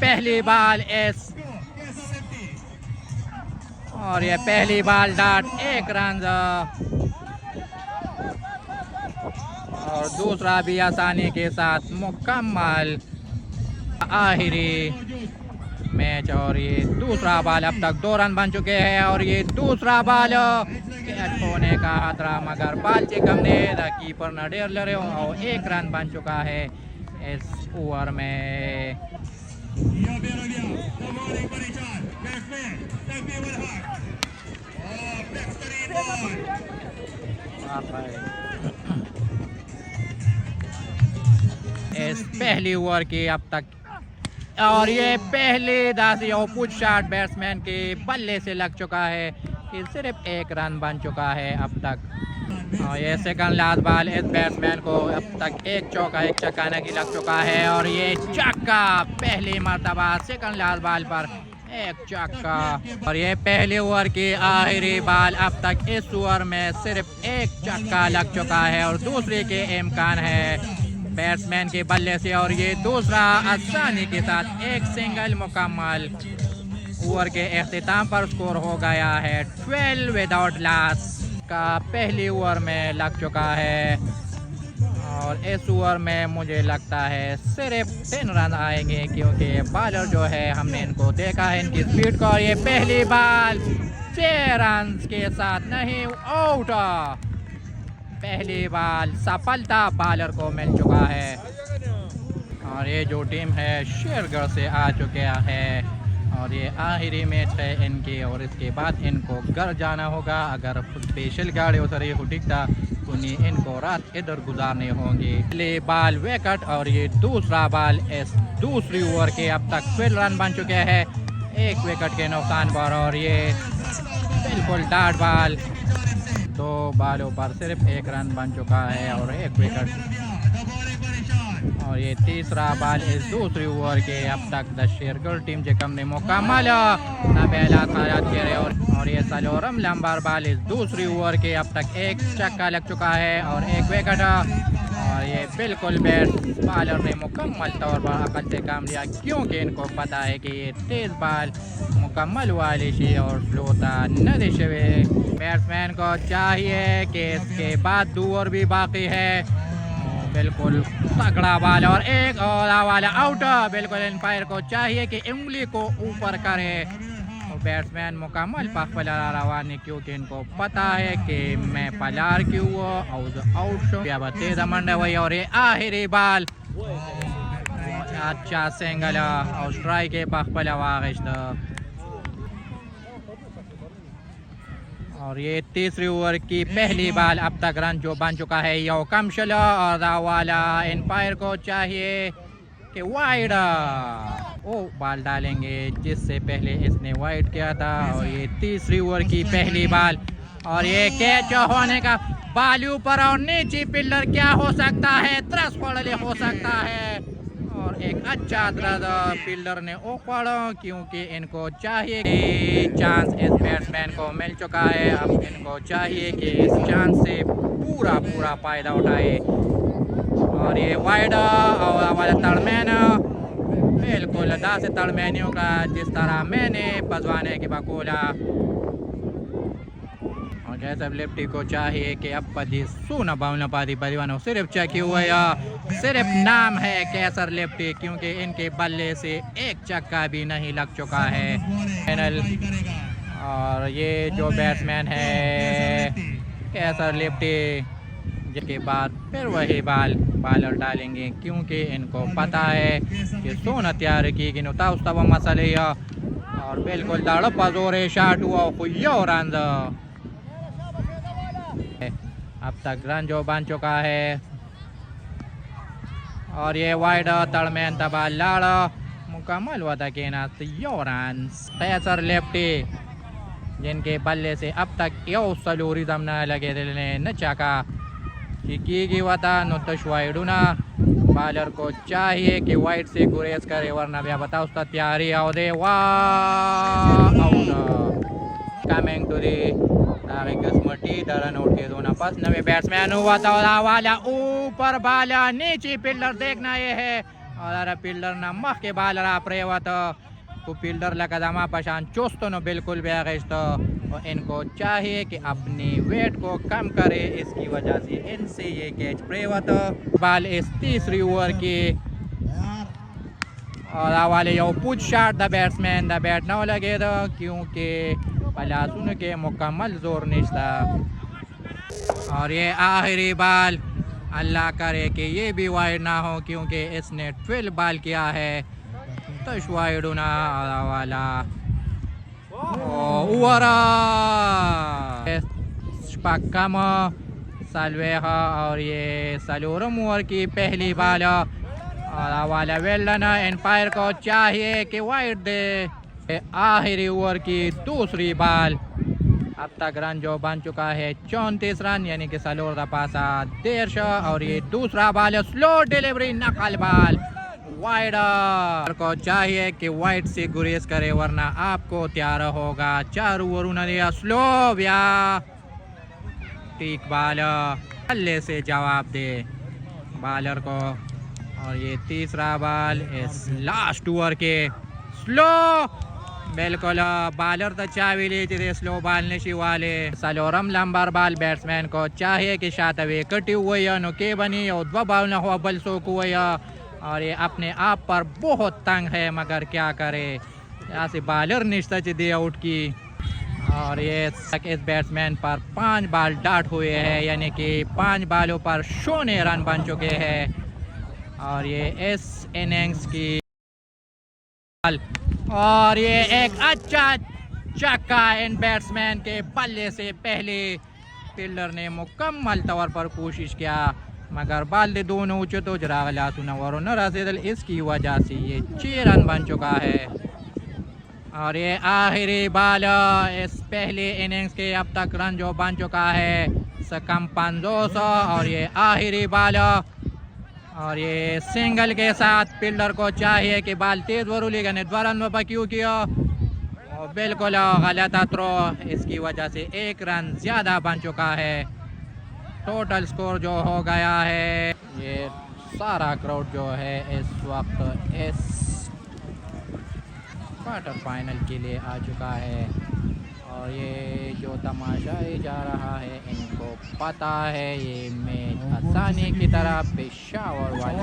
पहली बाल एस और ये पहली बाल डॉट 1 रन और दूसरा भी आसानी के साथ मुकम्मल। आखिरी मैच और ये दूसरा बाल अब तक 2 रन बन चुके हैं और ये दूसरा बाल कैच होने का खतरा मगर बाल चिकम ने कीपर न डेर ले रहे हो और 1 रन बन चुका है इस ओवर में। इस पहली ओवर की अब तक और ये पहले दासी और पुश शॉट बैट्समैन के बल्ले से लग चुका है कि सिर्फ 1 रन बन चुका है अब तक। और ये सेकंड लास्ट बॉल इस बैट्समैन को अब तक 1 चौका 1 छक्का नहीं लग चुका है और ये छक्का पहली मर्तबा सेकंड लास्ट बॉल पर 1 छक्का। और ये पहले ओवर की आखिरी बॉल अब तक इस ओवर में सिर्फ 1 छक्का लग चुका है और दूसरे के इम्कान है बैट्समैन के बल्ले से और ये दूसरा आसानी के साथ 1 सिंगल मुकम्मल। ओवर के अख्तिताम पर स्कोर हो गया है 12 विदाउट लॉस का पहली ओवर में लग चुका है और इस ओवर में मुझे लगता है सिर्फ 3 रन आएंगे क्योंकि बॉलर जो है हमने इनको देखा है इनकी स्पीड को। और ये पहली बॉल 6 रन के साथ नहीं आउट। पहली बॉल सफलता बॉलर को मिल चुका है और ये जो टीम है शेरगढ़ से आ चुके हैं और ये आखिरी मैच है इनकी और इसके बाद इनको घर जाना होगा। अगर स्पेशल गाड़ी उतर ये हुटिकता उन्हीं इनको रात इधर गुजारने होंगे। पहले बॉल विकेट और ये दूसरा बॉल इस दूसरी ओवर के अब तक 12 रन बन चुके हैं 1 विकेट के नुकसान पर और ये बिल्कुल डॉट बॉल 2 बॉलों पर सिर्फ 1 रन बन चुका है और 1 विकेट। और ये तीसरा बॉल इस दूसरी ओवर के अब तक द शेरगढ़ टीम के कम ने मुकम्मल नबेला खायात के और ये सलोरम लंबर बॉल इस दूसरी ओवर के अब तक 1 छक्का लग चुका है और 1 विकेट। और ये बिल्कुल बैट बॉलर ने मुकम्मल तौर पर अकल से काम लिया क्योंकि इनको पता है कि ये तेज़ बॉल मुकम्मल वाली शी और स्लोता न दिशे हुए। बैट्समैन को चाहिए कि इसके बाद 2 ओवर भी बाकी है। बिल्कुल तगड़ा बॉल और 1 और वाला आउट। बिल्कुल एम्पायर को चाहिए कि उंगली को ऊपर करे और बैट्समैन मुकम्मल पख पलार रवानी क्योंकि इनको पता है कि मैं पलार क्यों आउट तेज मंडे हुई। और ये आखिरी बॉल अच्छा सिंगल और स्ट्राइक के पख पला वागिश्त। और ये तीसरी ओवर की पहली बॉल अब तक रन जो बन चुका है यो कमशल और वाला एम्पायर को चाहिए कि वाइड बॉल डालेंगे जिससे पहले इसने वाइड किया था। और ये तीसरी ओवर की पहली बॉल और ये कैच होने का बालू पर और नीचे पिलर क्या हो सकता है त्रस पड़े हो सकता है और एक अच्छा फील्डर ने पड़ा क्योंकि इनको चाहिए कि चांस इस बैट्समैन को मिल चुका है। अब इनको चाहिए कि इस चांस से पूरा फायदा उठाए। और ये वाइड और वाला तड़मैन बिल्कुल 10 तड़मैनियों का जिस तरह मैंने बजवाने की बकोला कैसर लेफ्टी को चाहिए कि अब पदी सोना बावना पादी परिवानों सिर्फ चेक हुआ या सिर्फ नाम है कैसर लेफ्टी क्योंकि इनके बल्ले से 1 छक्का भी नहीं लग चुका है फाइनल। और ये जो बैट्समैन है कैसर लेफ्टी जिसके बाद फिर वही बॉलर डालेंगे क्योंकि इनको पता है कि सोना तैयार की कि नुता उस तब मसले और बिल्कुल दाड़ पजोरे शाट हुआ खुया रन अब तक रन जो बन चुका है। और ये वाइड तड़मैन तबा लाड़ मुकम्मल हुआ था कि ना रन कैसर लेफ्टी जिनके बल्ले से अब तक यो सलूरिज्म न लगे दिल ने न चाका की वता नुतश वाइडूना बॉलर को चाहिए कि वाइड से गुरेज करे वरना भी बताओ उसका तैयारी आओ दे वाह कमिंग टू दी किस्मती दरन उठ के दोनों पास नवे बैट्समैन हुआ था वाला ऊपर बाला नीचे पिलर देखना ये है और फील्डर ना मख के बाल प्रेवत को फील्डर लकदमा पशान चुस्त न बिल्कुल बेगश्त और इनको चाहिए कि अपनी वेट को कम करे, इसकी वजह से इनसे ये कैच प्रेवत बाल इस तीसरी ओवर की और वाले यो put shot the batsman the bat ना लगे था क्योंकि पलासुन के मुकम्मल जोर नहीं था। और ये आखिरी बाल अल्लाह करे कि ये भी वाइड ना हो क्योंकि इसने 12 बाल किया है तो वाइड ना वाला ओवरा पक्कम सालवेहा और ये सलोरम ओवर की पहली बाल और वाला वेल्डन एम्पायर को चाहिए कि वाइड दे। आखिरी ओवर की दूसरी बाल अब तक रन जो बन चुका है 34 रन यानी कि सलोर का पासा 150 और ये दूसरा बाल स्लो डिलीवरी नकल बाल वाइड को चाहिए कि वाइड से गुरेज करे वरना आपको तैयार होगा। 4 ओवर उन्होंने स्लो या ठीक बाल बल्ले से जवाब दे बालर को। और ये तीसरा बाल इस लास्ट ओवर के स्लो बिल्कुल बालर तो चावी ली स्लो बाल नशी वाले सलोरम लंबर बाल बैट्समैन को चाहिए कि शायद वे कटी हुई है नुके बनी और 2 बाल न हुआ बल सोक हुई और ये अपने आप पर बहुत तंग है मगर क्या करे यहाँ से बालर निश्चित दे आउट की। और ये इस बैट्समैन पर 5 बाल डाट हुए हैं यानी कि 5 बालों पर 0 रन बन चुके हैं। और ये इस इनिंग्स की और ये एक अच्छा चक्का इन बैट्समैन के बल्ले से पहले फील्डर ने मुकम्मल तौर पर कोशिश किया मगर बाल दे दोनों ऊंचे तो जरा सुना और न रसीदल इसकी वजह से ये 6 रन बन चुका है। और ये आखिरी बाल इस पहले इनिंग्स के अब तक रन जो बन चुका है सकम 500 और ये आखिरी बाल और ये सिंगल के साथ फील्डर को चाहिए कि बाल तेज वरूली गने द्वारा में क्यों किया और बिल्कुल गलत थ्रो इसकी वजह से 1 रन ज़्यादा बन चुका है। टोटल स्कोर जो हो गया है ये सारा क्राउड जो है इस वक्त इस क्वार्टर फाइनल के लिए आ चुका है और ये जो तमाशा जा रहा है इनको पता है ये मैच आसानी की तरह पेशावर वाले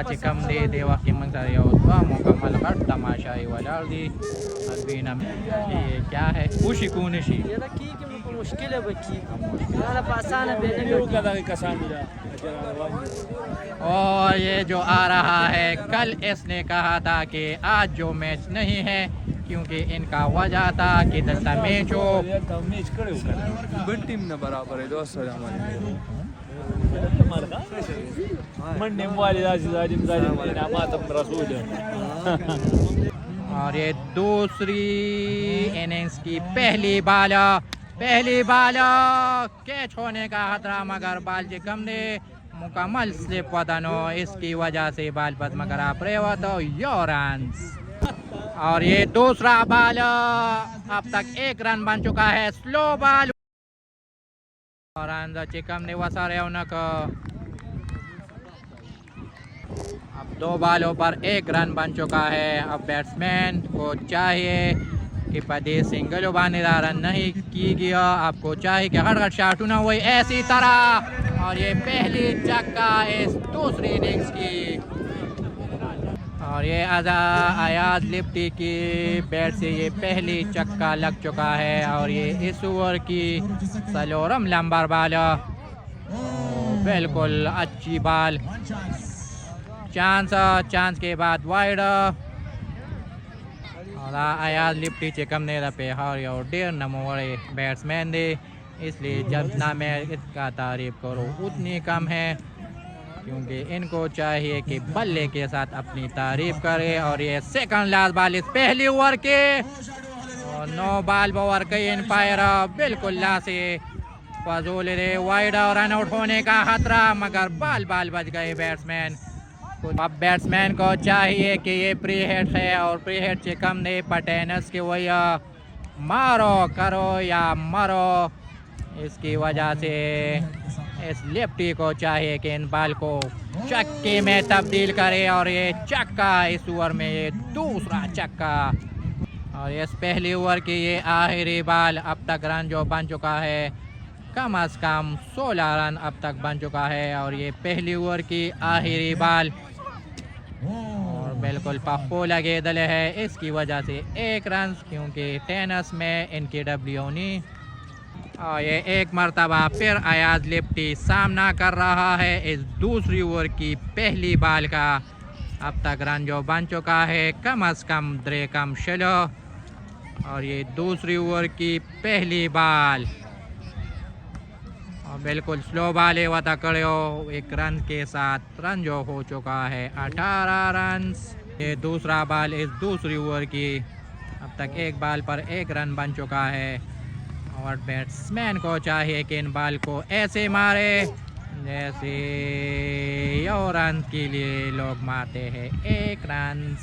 चिकम दे देवा की मंगसारी मुकम्मल हर तमाशाई वाला दी अभी ना ये क्या है खुशी कूनशी मुश्किल है बच्ची आसान है। और ये जो आ रहा है कल इसने कहा था कि आज जो मैच नहीं है क्योंकि इनका वजह था कि दस्ता मैच हो टीम न बराबर है दोस्त हमारे और ये दूसरी इनिंग्स की पहली बाल कैच होने का खतरा मगर बाल जे कम ने मुकम्मल स्लिप वतनो इसकी वजह से बाल पर मगर आप रहे हो तो यो रन। और ये दूसरा बाल अब तक 1 रन बन चुका है स्लो बाल और चिकम ने वसा रहे उनक अब 2 बालों पर 1 रन बन चुका है। अब बैट्समैन को चाहिए कि पदे सिंगल उबानेदार रन नहीं की गया आपको चाहिए कि हर शॉट ना हुई ऐसी तरह। और ये पहली चक्का इस दूसरी इनिंग्स की और ये अयाज लिप्टी की बैट से ये पहली चक्का लग चुका है। और ये इस ओवर की सलोरम लंबर बाल बिल्कुल अच्छी बाल चांस के बाद वाइड और अयाज लिप्टी चिकम ने रपे हर और 1.5 नंबर बैट्समैन दे इसलिए जब ना मैं इसका तारीफ करूँ उतनी कम है क्योंकि इनको चाहिए कि बल्ले के साथ अपनी तारीफ करे। और ये सेकंड लास्ट बॉल इस पहली ओवर के और 9 बॉल ओवर के एम्पायर बिल्कुल ला से फजूल दे वाइड और रन आउट होने का खतरा, मगर बाल बच गए बैट्समैन। अब बैट्समैन को चाहिए कि ये प्री हिट है और प्री हिट से कम नहीं पटेनस की वही मारो करो या मरो। इसकी वजह से इस लेफ्टी को चाहिए कि इन बाल को चक्के में तब्दील करे और ये चक्का इस ओवर में ये दूसरा चक्का। और इस पहली ओवर की ये आखिरी बाल। अब तक रन जो बन चुका है कम अज़ कम 16 रन अब तक बन चुका है और ये पहली ओवर की आखिरी बाल। और बिल्कुल पप्पू लगे दले है, इसकी वजह से 1 रन, क्योंकि टेनिस में इनकी डब्ल्यू नहीं। और ये एक मरतबा फिर अयाज लिप्टी सामना कर रहा है इस दूसरी ओवर की पहली बाल का। अब तक रन जो बन चुका है कम अज़ कम 3 और ये दूसरी ओवर की पहली बाल। और बिल्कुल स्लो बाल है वता कड़े हो 1 रन के साथ रन जो हो चुका है 18 रन। ये दूसरा बाल इस दूसरी ओवर की। अब तक 1 बाल पर 1 रन बन चुका है और बैट्समैन को चाहिए कि इन बाल को ऐसे मारे जैसे यो रन के लिए लोग मारते हैं 1 रन।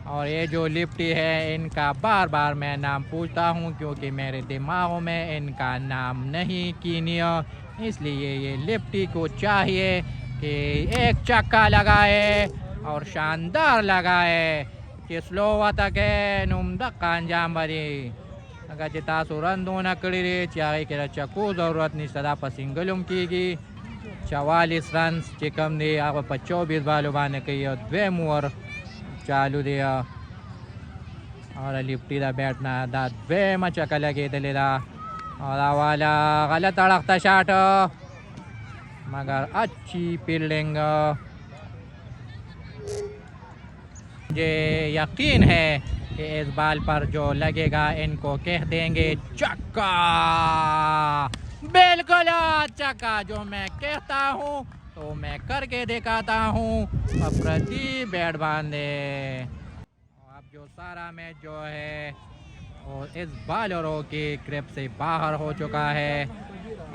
और ये जो लिफ्टी है इनका बार बार मैं नाम पूछता हूँ क्योंकि मेरे दिमाग में इनका नाम नहीं कीनिया, इसलिए ये लिफ्टी को चाहिए कि एक चक्का लगाए और शानदार लगाए कि स्लो तक है नुम दक्का अंजाम बरी। अगर जिता रन दो न कड़ी रे चाहे कि चक्कू ज़रूरत नहीं सदा पर सिंगलुम की 44 रन चिकम दे आप 24 बालों बाने कही और 2 ओवर चालू दिया। और लिफ्टी दा बैठना दा 2 मचका लगे दले दा और वाला गलत अड़कता शाट मगर अच्छी फील्डिंग। मुझे यकीन है कि इस बाल पर जो लगेगा इनको कह देंगे चक्का। बिल्कुल चक्का, जो मैं कहता हूँ तो मैं करके दिखाता हूँ। प्रति बैट बांधे। अब जो सारा मैच जो है और इस बॉलरों की ग्रिप से बाहर हो चुका है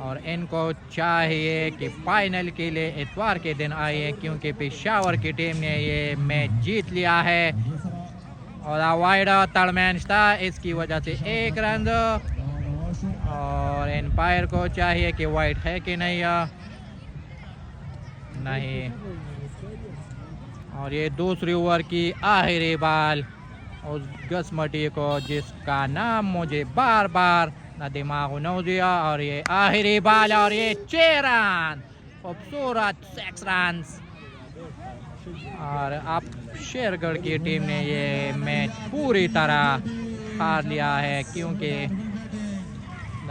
और इनको चाहिए कि फाइनल के लिए इतवार के दिन आए क्योंकि पेशावर की टीम ने ये मैच जीत लिया है। और वाइड तड़मैन था, इसकी वजह से 1 रन। और एम्पायर को चाहिए कि वाइड है कि नहीं नहीं। और ये दूसरी ओवर की आखिरी बाल उस गस्मटी को जिसका नाम मुझे बार बार ना दिमाग न दिया। और ये आखिरी बाल और ये 6 रन, खूबसूरत 6 रन। और अब शेरगढ़ की टीम ने ये मैच पूरी तरह हार लिया है क्योंकि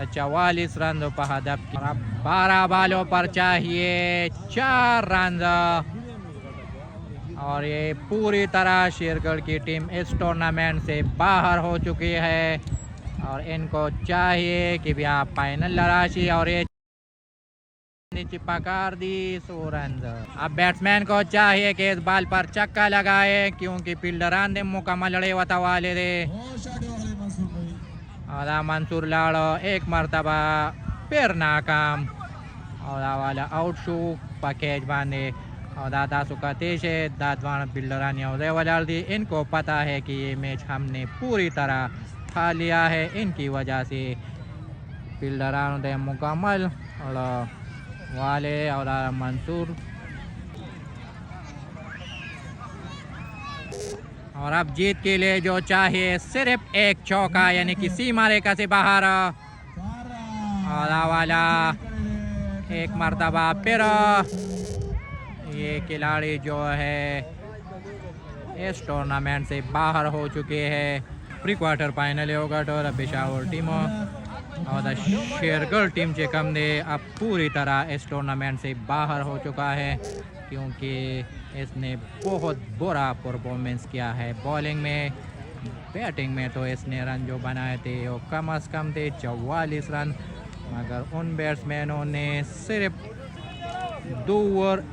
44 रन पर हदफ। और अब 12 बालों पर चाहिए 4 रन। और ये पूरी तरह शेरगढ़ की टीम इस टूर्नामेंट से बाहर हो चुकी है और इनको चाहिए कि भी आप फाइनल लड़ाशी और ये चिपकार दी 100 रन। अब बैट्समैन को चाहिए कि इस बाल पर चक्का लगाए क्योंकि फील्डरान ने मुकम्मल लड़े वता वाले दे। और मंसूर लाड़ो 1 मरतबा फिर नाकाम और वाला आउट शू पैकेज बांधे और दादा सुकातेश है दादवान बिल्डरानी उदय वाल दी। इनको पता है कि ये मैच हमने पूरी तरह खा लिया है, इनकी वजह से बिल्डरान उदय मुकम्मल और वाले और मंसूर। और अब जीत के लिए जो चाहिए सिर्फ 1 चौका यानी कि सीमा रेखा से बाहर। और वाला 1 मरतबा फिर ये खिलाड़ी जो है इस टूर्नामेंट से बाहर हो चुके हैं। प्री क्वार्टर फाइनल होगा और पेशावर टीम और शेरगढ़ टीम से कम दे अब पूरी तरह इस टूर्नामेंट से बाहर हो चुका है क्योंकि इसने बहुत बुरा परफॉर्मेंस किया है बॉलिंग में। बैटिंग में तो इसने रन जो बनाए थे वो कम अज़ कम थे 44 रन, मगर उन बैट्समैनों ने सिर्फ 2 ओवर